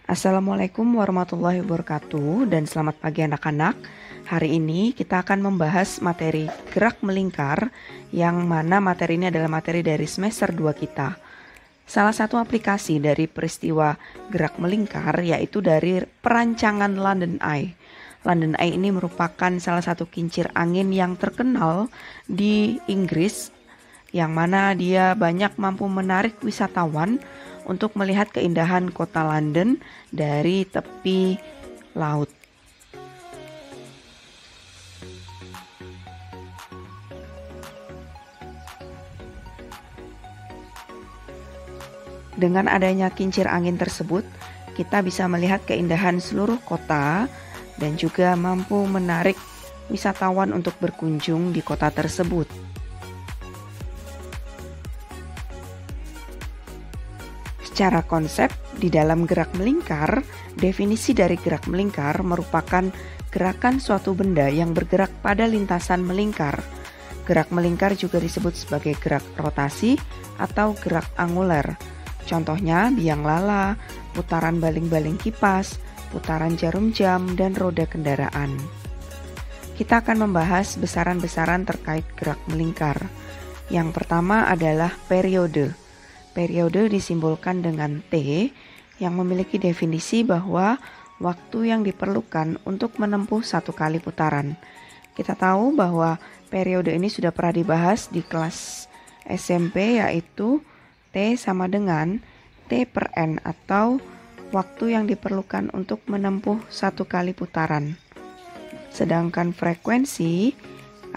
Assalamualaikum warahmatullahi wabarakatuh dan selamat pagi anak-anak. Hari ini kita akan membahas materi gerak melingkar yang mana materi ini adalah materi dari semester 2 kita. Salah satu aplikasi dari peristiwa gerak melingkar yaitu dari perancangan London Eye. London Eye ini merupakan salah satu kincir angin yang terkenal di Inggris yang mana dia banyak mampu menarik wisatawan untuk melihat keindahan kota London dari tepi laut. Dengan adanya kincir angin tersebut, kita bisa melihat keindahan seluruh kota dan juga mampu menarik wisatawan untuk berkunjung di kota tersebut. Secara konsep, di dalam gerak melingkar, definisi dari gerak melingkar merupakan gerakan suatu benda yang bergerak pada lintasan melingkar. Gerak melingkar juga disebut sebagai gerak rotasi atau gerak angular. Contohnya biang lala, putaran baling-baling kipas, putaran jarum jam, dan roda kendaraan. Kita akan membahas besaran-besaran terkait gerak melingkar. Yang pertama adalah periode. Periode disimbolkan dengan T yang memiliki definisi bahwa waktu yang diperlukan untuk menempuh satu kali putaran. Kita tahu bahwa periode ini sudah pernah dibahas di kelas SMP, yaitu T sama dengan T per N atau waktu yang diperlukan untuk menempuh satu kali putaran. Sedangkan frekuensi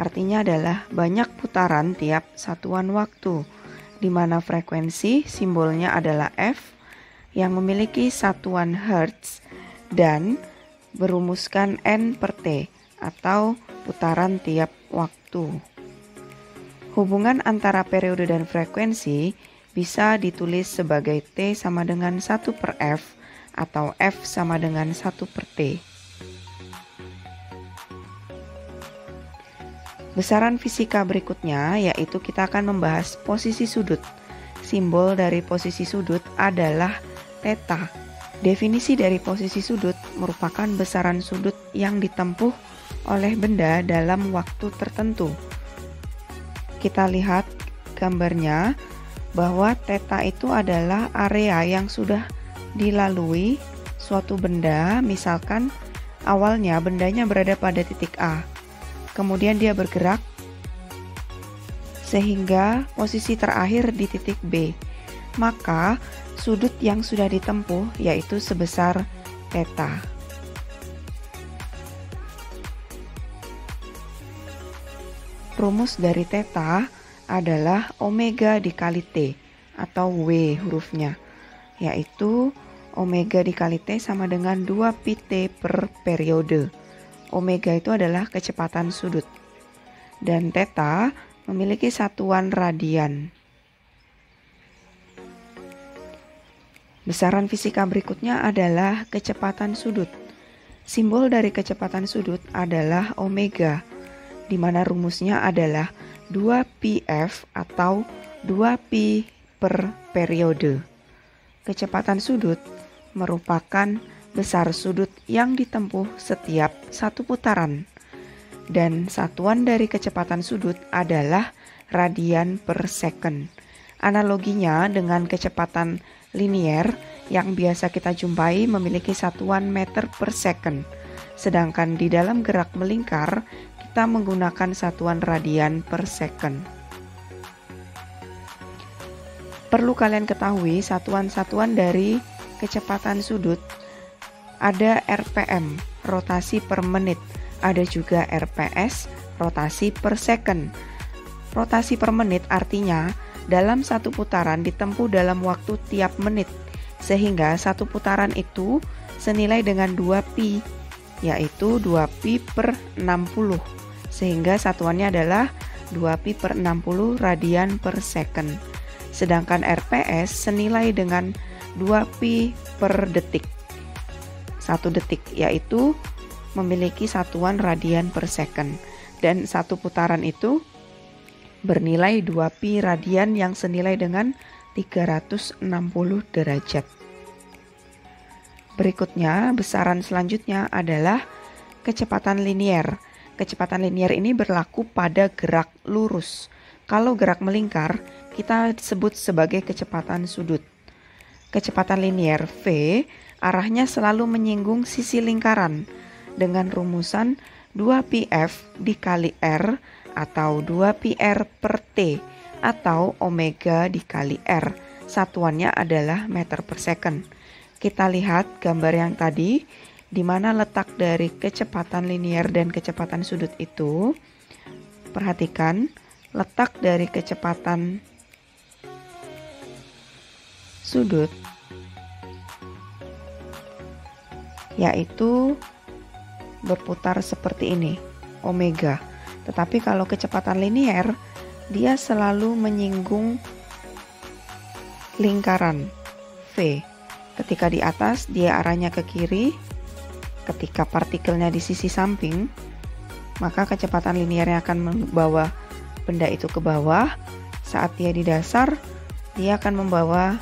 artinya adalah banyak putaran tiap satuan waktu, di mana frekuensi simbolnya adalah F yang memiliki satuan Hertz dan berumuskan N per T atau putaran tiap waktu. Hubungan antara periode dan frekuensi bisa ditulis sebagai T sama dengan 1 per F atau F sama dengan 1 per T. Besaran fisika berikutnya yaitu kita akan membahas posisi sudut. Simbol dari posisi sudut adalah theta. Definisi dari posisi sudut merupakan besaran sudut yang ditempuh oleh benda dalam waktu tertentu. Kita lihat gambarnya bahwa theta itu adalah area yang sudah dilalui suatu benda, misalkan awalnya bendanya berada pada titik A. Kemudian dia bergerak sehingga posisi terakhir di titik B. Maka sudut yang sudah ditempuh yaitu sebesar theta. Rumus dari theta adalah omega dikali T atau W hurufnya, yaitu omega dikali T sama dengan 2 pi T per periode. Omega itu adalah kecepatan sudut dan theta memiliki satuan radian. Besaran fisika berikutnya adalah kecepatan sudut. Simbol dari kecepatan sudut adalah omega, di mana rumusnya adalah 2 pi F atau 2 pi per periode. Kecepatan sudut merupakan besar sudut yang ditempuh setiap satu putaran. Dan satuan dari kecepatan sudut adalah radian per second. Analoginya dengan kecepatan linier yang biasa kita jumpai memiliki satuan meter per second. Sedangkan di dalam gerak melingkar, kita menggunakan satuan radian per second. Perlu kalian ketahui satuan-satuan dari kecepatan sudut. Ada RPM, rotasi per menit. Ada juga RPS, rotasi per second. Rotasi per menit artinya dalam satu putaran ditempuh dalam waktu tiap menit. Sehingga satu putaran itu senilai dengan 2 pi, yaitu 2 pi per 60. Sehingga satuannya adalah 2 pi per 60 radian per second. Sedangkan RPS senilai dengan 2 pi per detik. 1 detik yaitu memiliki satuan radian per second, dan satu putaran itu bernilai 2 pi radian yang senilai dengan 360 derajat. Berikutnya, besaran selanjutnya adalah kecepatan linier. Kecepatan linier ini berlaku pada gerak lurus. Kalau gerak melingkar, kita sebut sebagai kecepatan sudut. Kecepatan linier V arahnya selalu menyinggung sisi lingkaran dengan rumusan 2πf dikali R atau 2πr per T atau omega dikali R. Satuannya adalah meter per second. Kita lihat gambar yang tadi, di mana letak dari kecepatan linier dan kecepatan sudut itu. Perhatikan, letak dari kecepatan sudut yaitu berputar seperti ini, omega. Tetapi kalau kecepatan linier, dia selalu menyinggung lingkaran V. Ketika di atas, dia arahnya ke kiri. Ketika partikelnya di sisi samping, maka kecepatan liniernya akan membawa benda itu ke bawah. Saat dia di dasar, dia akan membawa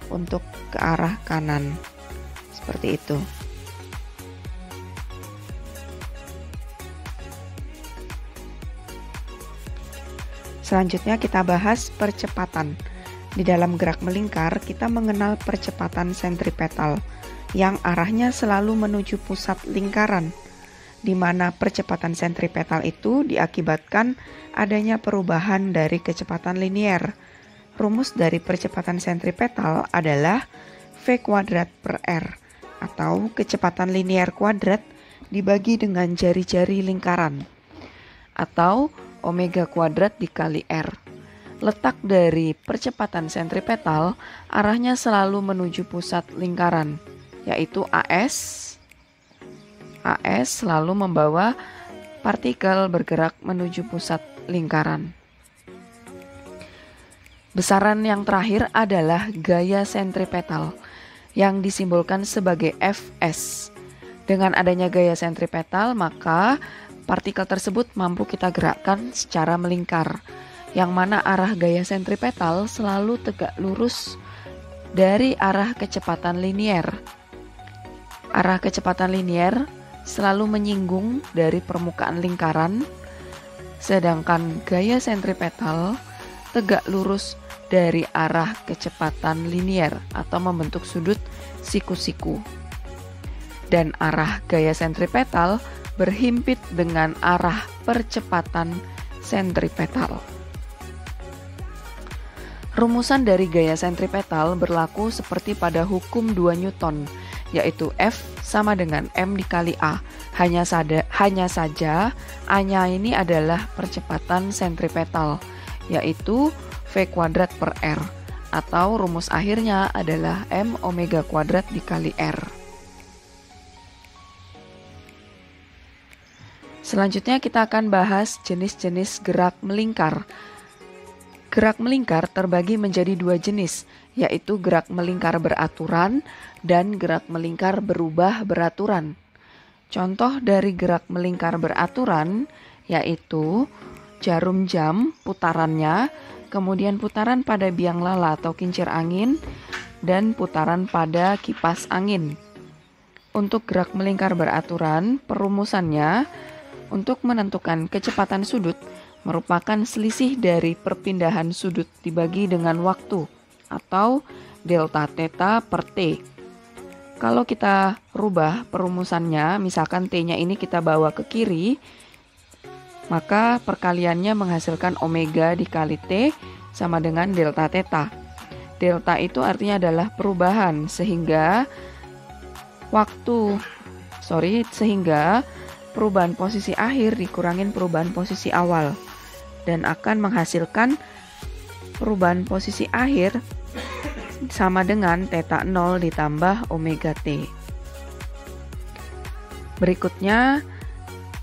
untuk ke arah kanan. Seperti itu. Selanjutnya kita bahas percepatan. Di dalam gerak melingkar, kita mengenal percepatan sentripetal yang arahnya selalu menuju pusat lingkaran, di mana percepatan sentripetal itu diakibatkan adanya perubahan dari kecepatan linier. Rumus dari percepatan sentripetal adalah V kuadrat per R, atau kecepatan linier kuadrat dibagi dengan jari-jari lingkaran, atau omega kuadrat dikali R. Letak dari percepatan sentripetal arahnya selalu menuju pusat lingkaran, yaitu AS. AS selalu membawa partikel bergerak menuju pusat lingkaran. Besaran yang terakhir adalah gaya sentripetal yang disimbolkan sebagai Fs. Dengan adanya gaya sentripetal, maka partikel tersebut mampu kita gerakkan secara melingkar, yang mana arah gaya sentripetal selalu tegak lurus dari arah kecepatan linier. Arah kecepatan linier selalu menyinggung dari permukaan lingkaran, sedangkan gaya sentripetal tegak lurus dari arah kecepatan linier atau membentuk sudut siku-siku. Dan arah gaya sentripetal berhimpit dengan arah percepatan sentripetal. Rumusan dari gaya sentripetal berlaku seperti pada hukum 2 Newton, yaitu F sama dengan M dikali A. Hanya saja A-nya ini adalah percepatan sentripetal, yaitu V kuadrat per R, atau rumus akhirnya adalah M omega kuadrat dikali R. Selanjutnya kita akan bahas jenis-jenis gerak melingkar. Gerak melingkar terbagi menjadi 2 jenis, yaitu gerak melingkar beraturan dan gerak melingkar berubah beraturan. Contoh dari gerak melingkar beraturan yaitu jarum jam putarannya, kemudian putaran pada biang lala atau kincir angin, dan putaran pada kipas angin. Untuk gerak melingkar beraturan, perumusannya untuk menentukan kecepatan sudut merupakan selisih dari perpindahan sudut dibagi dengan waktu atau delta theta per T. Kalau kita rubah perumusannya, misalkan T-nya ini kita bawa ke kiri, maka perkaliannya menghasilkan omega dikali T sama dengan delta theta. Delta itu artinya adalah perubahan, sehingga perubahan posisi akhir dikurangin perubahan posisi awal, dan akan menghasilkan perubahan posisi akhir sama dengan theta 0 ditambah omega T. Berikutnya,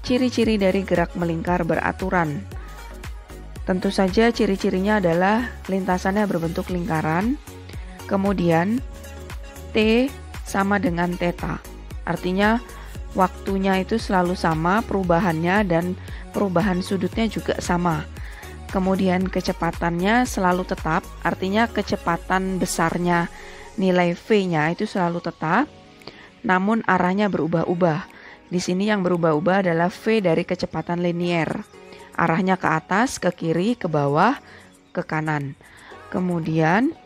ciri-ciri dari gerak melingkar beraturan. Tentu saja ciri-cirinya adalah lintasannya berbentuk lingkaran, kemudian T sama dengan theta. Artinya waktunya itu selalu sama perubahannya dan perubahan sudutnya juga sama. Kemudian kecepatannya selalu tetap, artinya kecepatan besarnya nilai V-nya itu selalu tetap. namun arahnya berubah-ubah. Di sini yang berubah-ubah adalah V dari kecepatan linier. Arahnya ke atas, ke kiri, ke bawah, ke kanan. Kemudian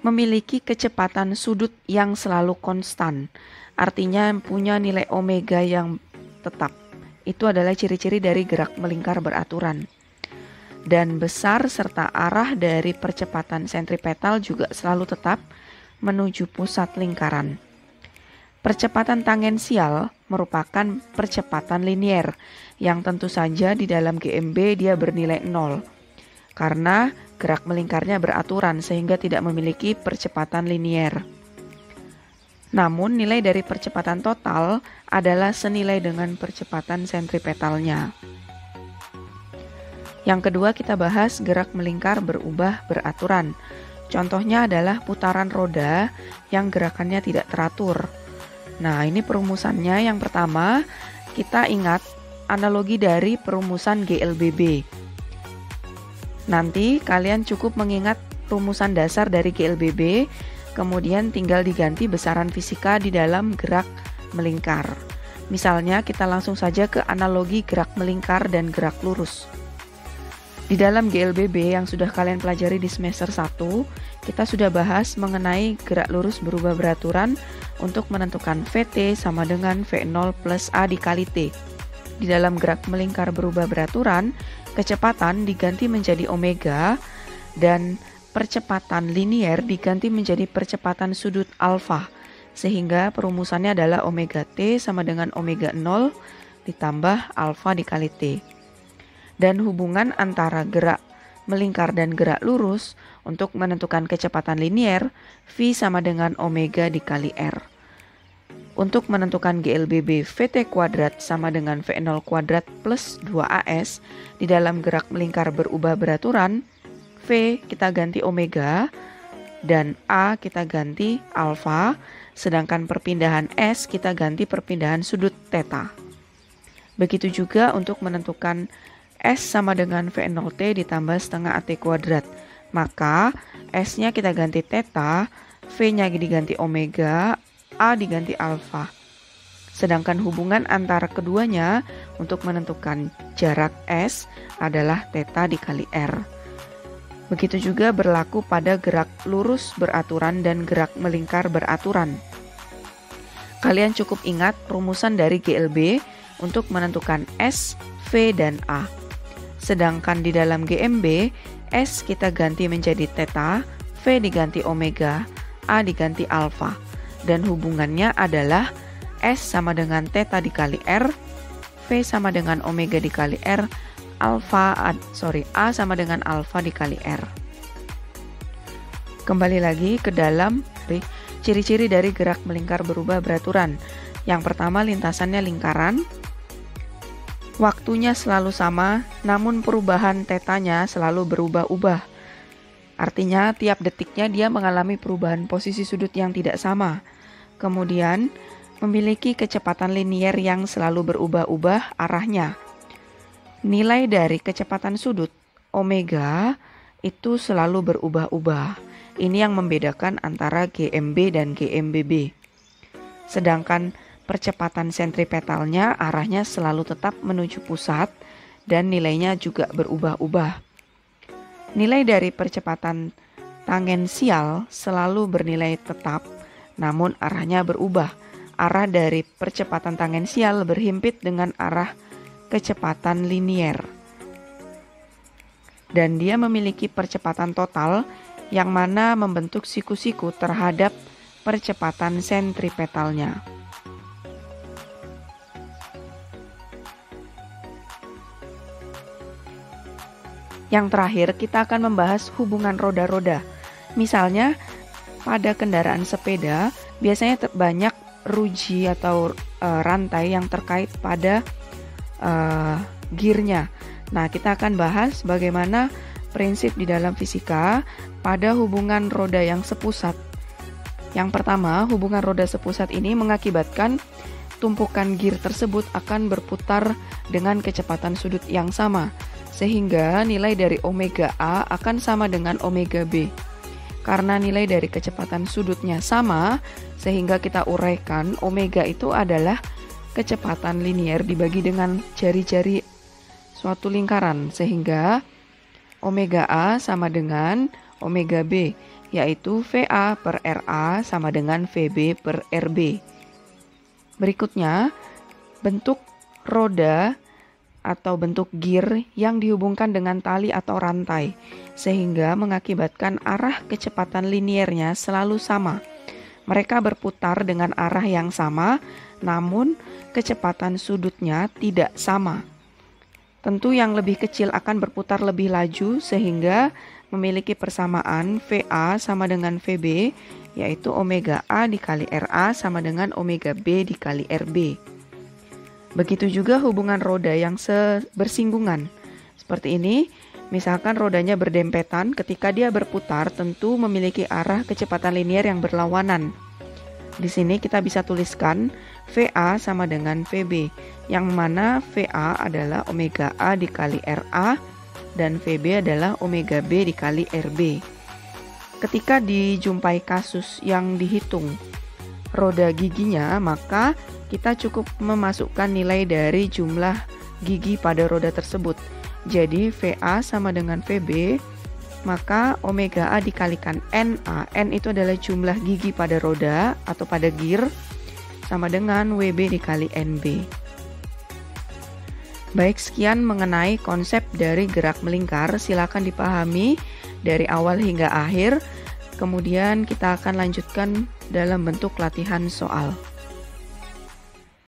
memiliki kecepatan sudut yang selalu konstan. Artinya punya nilai omega yang tetap. Itu adalah ciri-ciri dari gerak melingkar beraturan. Dan besar serta arah dari percepatan sentripetal juga selalu tetap menuju pusat lingkaran. Percepatan tangensial merupakan percepatan linier yang tentu saja di dalam GMB dia bernilai 0 karena gerak melingkarnya beraturan sehingga tidak memiliki percepatan linier. Namun nilai dari percepatan total adalah senilai dengan percepatan sentripetalnya. Yang kedua kita bahas gerak melingkar berubah beraturan. Contohnya adalah putaran roda yang gerakannya tidak teratur. Nah, ini perumusannya. Yang pertama, kita ingat analogi dari perumusan GLBB. Nanti kalian cukup mengingat rumusan dasar dari GLBB, kemudian tinggal diganti besaran fisika di dalam gerak melingkar. Misalnya, kita langsung saja ke analogi gerak melingkar dan gerak lurus. Di dalam GLBB yang sudah kalian pelajari di semester 1, kita sudah bahas mengenai gerak lurus berubah beraturan untuk menentukan VT sama dengan V0 plus A dikali T. Di dalam gerak melingkar berubah beraturan, kecepatan diganti menjadi omega dan percepatan linier diganti menjadi percepatan sudut alfa, sehingga perumusannya adalah omega T sama dengan omega 0 ditambah alfa dikali T. Dan hubungan antara gerak melingkar dan gerak lurus untuk menentukan kecepatan linier, V sama dengan omega dikali R. Untuk menentukan GLBB, VT kuadrat sama dengan V0 kuadrat plus 2AS, di dalam gerak melingkar berubah beraturan, V kita ganti omega dan A kita ganti alfa, sedangkan perpindahan S kita ganti perpindahan sudut theta. Begitu juga untuk menentukan S sama dengan V0T ditambah setengah AT kuadrat. Maka S-nya kita ganti theta, V-nya diganti omega, A diganti alfa. Sedangkan hubungan antara keduanya untuk menentukan jarak S adalah theta dikali R. Begitu juga berlaku pada gerak lurus beraturan dan gerak melingkar beraturan. Kalian cukup ingat rumusan dari GLB untuk menentukan S, V, dan A. Sedangkan di dalam GMB, S kita ganti menjadi theta, V diganti omega, A diganti alfa. Dan hubungannya adalah S sama dengan theta dikali R, V sama dengan omega dikali R, A sama dengan alfa dikali R. Kembali lagi ke dalam ciri-ciri dari gerak melingkar berubah beraturan. Yang pertama, lintasannya lingkaran. Waktunya selalu sama, namun perubahan tetanya selalu berubah-ubah. Artinya tiap detiknya dia mengalami perubahan posisi sudut yang tidak sama. Kemudian memiliki kecepatan linier yang selalu berubah-ubah arahnya. Nilai dari kecepatan sudut omega itu selalu berubah-ubah. Ini yang membedakan antara GMB dan GMBB. Sedangkan percepatan sentripetalnya arahnya selalu tetap menuju pusat dan nilainya juga berubah-ubah. Nilai dari percepatan tangensial selalu bernilai tetap, namun arahnya berubah. Arah dari percepatan tangensial berhimpit dengan arah kecepatan linier. Dan dia memiliki percepatan total yang mana membentuk siku-siku terhadap percepatan sentripetalnya. Yang terakhir, kita akan membahas hubungan roda-roda. Misalnya, pada kendaraan sepeda, biasanya banyak ruji atau rantai yang terkait pada gearnya. Nah, kita akan bahas bagaimana prinsip di dalam fisika pada hubungan roda yang sepusat. Yang pertama, hubungan roda sepusat ini mengakibatkan tumpukan gear tersebut akan berputar dengan kecepatan sudut yang sama, sehingga nilai dari omega A akan sama dengan omega B. Karena nilai dari kecepatan sudutnya sama, sehingga kita uraikan omega itu adalah kecepatan linier dibagi dengan jari-jari suatu lingkaran, sehingga omega A sama dengan omega B, yaitu VA per RA sama dengan VB per RB. Berikutnya, bentuk roda atau bentuk gear yang dihubungkan dengan tali atau rantai, sehingga mengakibatkan arah kecepatan liniernya selalu sama. Mereka berputar dengan arah yang sama, namun kecepatan sudutnya tidak sama. Tentu yang lebih kecil akan berputar lebih laju, sehingga memiliki persamaan VA sama dengan VB, yaitu omega A dikali RA sama dengan omega B dikali RB. Begitu juga hubungan roda yang bersinggungan. Seperti ini, misalkan rodanya berdempetan, ketika dia berputar tentu memiliki arah kecepatan linier yang berlawanan. Di sini kita bisa tuliskan VA sama dengan VB, yang mana VA adalah omega A dikali RA dan VB adalah omega B dikali RB. Ketika dijumpai kasus yang dihitung roda giginya, maka kita cukup memasukkan nilai dari jumlah gigi pada roda tersebut. Jadi VA sama dengan VB, maka omega A dikalikan NA. N itu adalah jumlah gigi pada roda atau pada gear, sama dengan WB dikali NB. Baik, sekian mengenai konsep dari gerak melingkar. Silakan dipahami dari awal hingga akhir. Kemudian kita akan lanjutkan dalam bentuk latihan soal.